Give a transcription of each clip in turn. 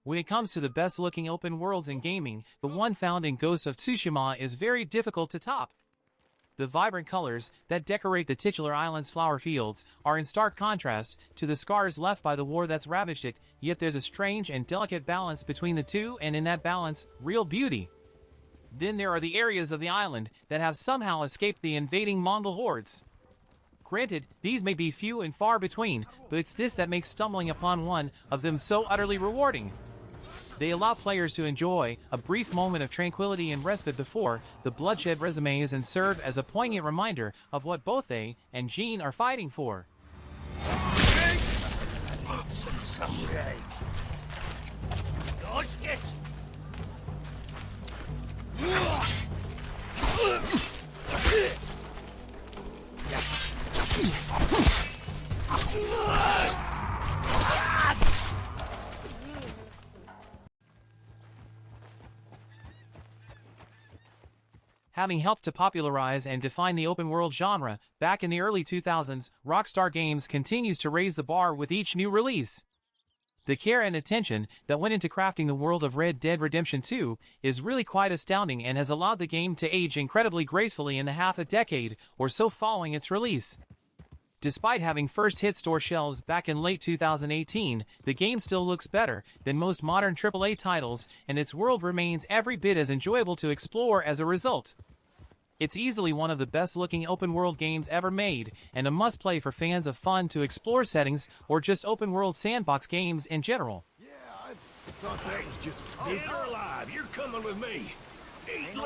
When it comes to the best-looking open worlds in gaming, the one found in Ghost of Tsushima is very difficult to top. The vibrant colors that decorate the titular island's flower fields are in stark contrast to the scars left by the war that's ravaged it, yet there's a strange and delicate balance between the two, and in that balance, real beauty. Then there are the areas of the island that have somehow escaped the invading Mongol hordes. Granted, these may be few and far between, but it's this that makes stumbling upon one of them so utterly rewarding. They allow players to enjoy a brief moment of tranquility and respite before the bloodshed resumes and serve as a poignant reminder of what both they and Jean are fighting for. Having helped to popularize and define the open-world genre back in the early 2000s, Rockstar Games continues to raise the bar with each new release. The care and attention that went into crafting the world of Red Dead Redemption 2 is really quite astounding and has allowed the game to age incredibly gracefully in the half a decade or so following its release. Despite having first hit store shelves back in late 2018, the game still looks better than most modern AAA titles, and its world remains every bit as enjoyable to explore as a result. It's easily one of the best-looking open-world games ever made, and a must-play for fans of fun to explore settings or just open-world sandbox games in general. Yeah, I thought that was just... If you're alive, you're coming with me. Eat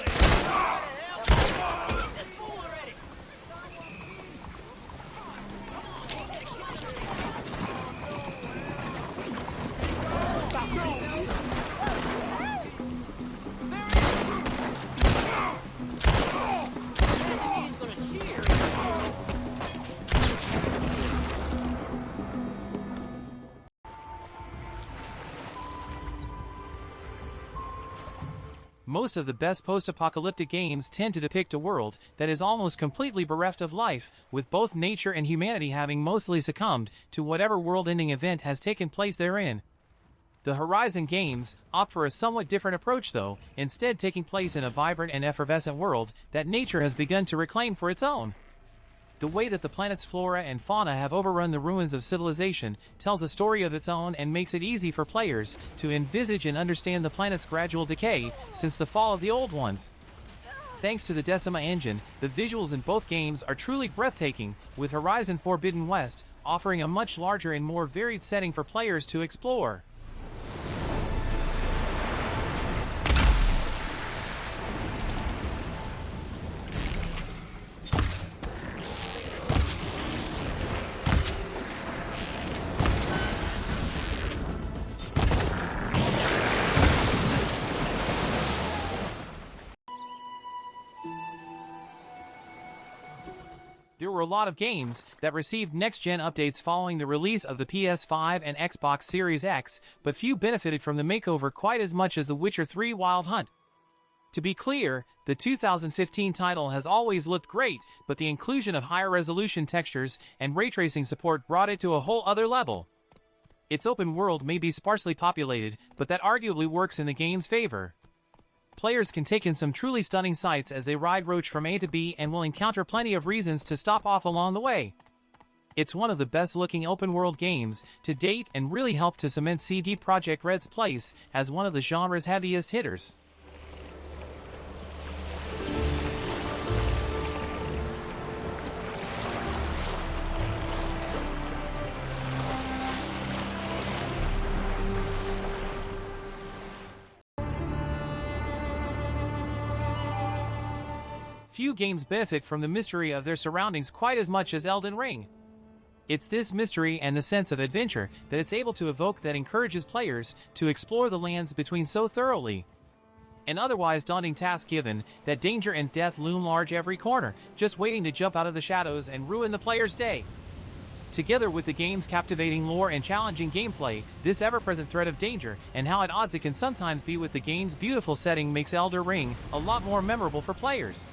Most of the best post-apocalyptic games tend to depict a world that is almost completely bereft of life, with both nature and humanity having mostly succumbed to whatever world-ending event has taken place therein. The Horizon games opt for a somewhat different approach though, instead taking place in a vibrant and effervescent world that nature has begun to reclaim for its own. The way that the planet's flora and fauna have overrun the ruins of civilization tells a story of its own and makes it easy for players to envisage and understand the planet's gradual decay since the fall of the old ones. Thanks to the Decima engine, the visuals in both games are truly breathtaking, with Horizon Forbidden West offering a much larger and more varied setting for players to explore. There were a lot of games that received next-gen updates following the release of the PS5 and Xbox Series X, but few benefited from the makeover quite as much as The Witcher 3 Wild Hunt. To be clear, the 2015 title has always looked great, but the inclusion of higher resolution textures and ray tracing support brought it to a whole other level. Its open world may be sparsely populated, but that arguably works in the game's favor. Players can take in some truly stunning sights as they ride Roach from A to B and will encounter plenty of reasons to stop off along the way. It's one of the best-looking open-world games to date and really helped to cement CD Projekt Red's place as one of the genre's heaviest hitters. Few games benefit from the mystery of their surroundings quite as much as Elden Ring. It's this mystery and the sense of adventure that it's able to evoke that encourages players to explore the lands between so thoroughly. An otherwise daunting task given that danger and death loom large every corner, just waiting to jump out of the shadows and ruin the player's day. Together with the game's captivating lore and challenging gameplay, this ever-present threat of danger and how at odds it can sometimes be with the game's beautiful setting makes Elden Ring a lot more memorable for players.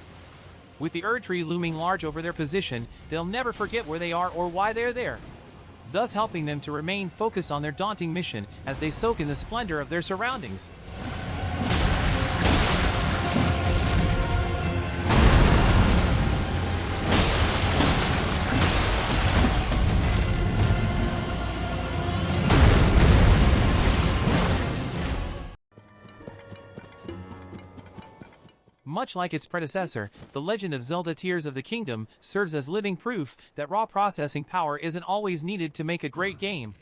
With the Erd Tree looming large over their position, they'll never forget where they are or why they're there. thus helping them to remain focused on their daunting mission as they soak in the splendor of their surroundings. Much like its predecessor, The Legend of Zelda Tears of the Kingdom serves as living proof that raw processing power isn't always needed to make a great game.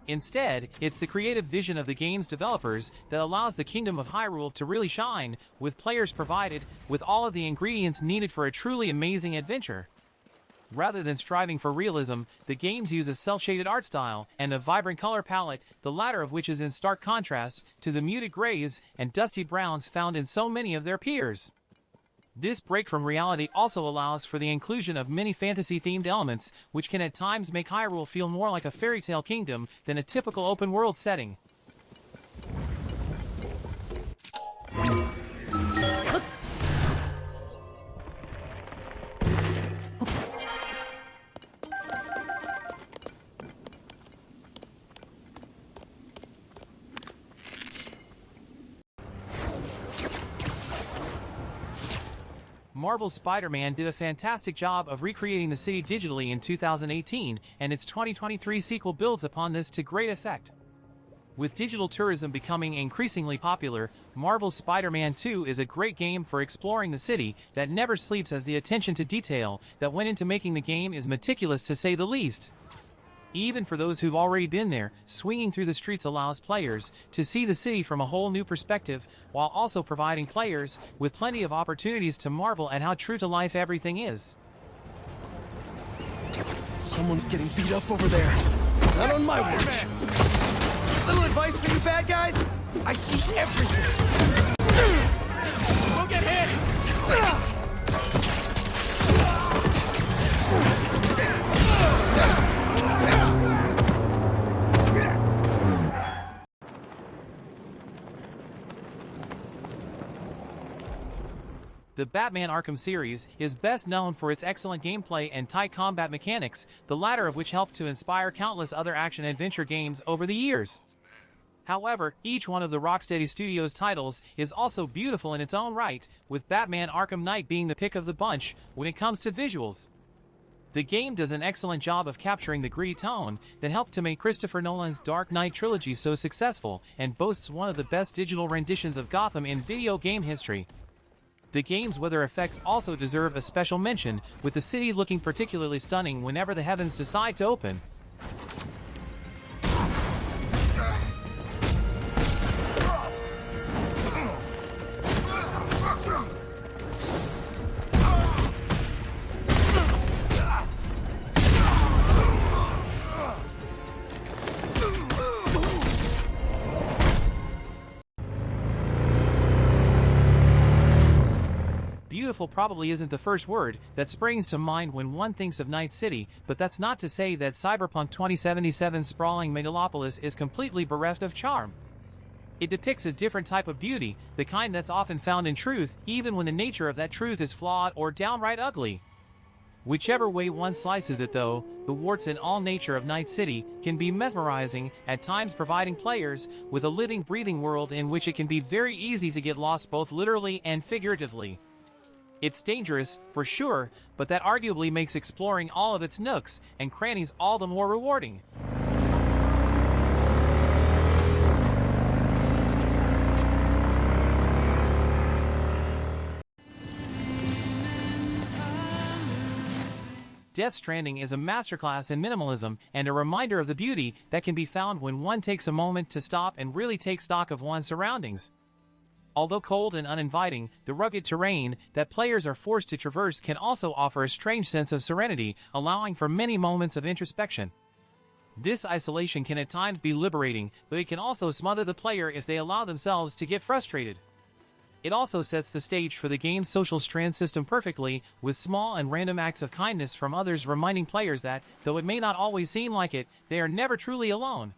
Instead, it's the creative vision of the game's developers that allows the Kingdom of Hyrule to really shine, with players provided with all of the ingredients needed for a truly amazing adventure. Rather than striving for realism, the games use a cel-shaded art style and a vibrant color palette, the latter of which is in stark contrast to the muted grays and dusty browns found in so many of their peers. This break from reality also allows for the inclusion of many fantasy-themed elements, which can at times make Hyrule feel more like a fairy tale kingdom than a typical open-world setting. Marvel's SpiderMan did a fantastic job of recreating the city digitally in 2018, and its 2023 sequel builds upon this to great effect. With digital tourism becoming increasingly popular, Marvel's Spider-Man 2 is a great game for exploring the city that never sleeps, as the attention to detail that went into making the game is meticulous to say the least. Even for those who've already been there, swinging through the streets allows players to see the city from a whole new perspective, while also providing players with plenty of opportunities to marvel at how true to life everything is. Someone's getting beat up over there. Not on my watch. Little advice for you bad guys? I see everything. We'll get hit! The Batman Arkham series is best known for its excellent gameplay and tight combat mechanics, the latter of which helped to inspire countless other action-adventure games over the years. However, each one of the Rocksteady Studios titles is also beautiful in its own right, with Batman Arkham Knight being the pick of the bunch when it comes to visuals. The game does an excellent job of capturing the gritty tone that helped to make Christopher Nolan's Dark Knight trilogy so successful, and boasts one of the best digital renditions of Gotham in video game history. The game's weather effects also deserve a special mention, with the city looking particularly stunning whenever the heavens decide to open. Beautiful probably isn't the first word that springs to mind when one thinks of Night City, but that's not to say that Cyberpunk 2077's sprawling megalopolis is completely bereft of charm. It depicts a different type of beauty, the kind that's often found in truth, even when the nature of that truth is flawed or downright ugly. Whichever way one slices it though, the warts and all nature of Night City can be mesmerizing, at times providing players with a living, breathing world in which it can be very easy to get lost both literally and figuratively. It's dangerous, for sure, but that arguably makes exploring all of its nooks and crannies all the more rewarding. Death Stranding is a masterclass in minimalism and a reminder of the beauty that can be found when one takes a moment to stop and really take stock of one's surroundings. Although cold and uninviting, the rugged terrain that players are forced to traverse can also offer a strange sense of serenity, allowing for many moments of introspection. This isolation can at times be liberating, but it can also smother the player if they allow themselves to get frustrated. It also sets the stage for the game's social strand system perfectly, with small and random acts of kindness from others reminding players that, though it may not always seem like it, they are never truly alone.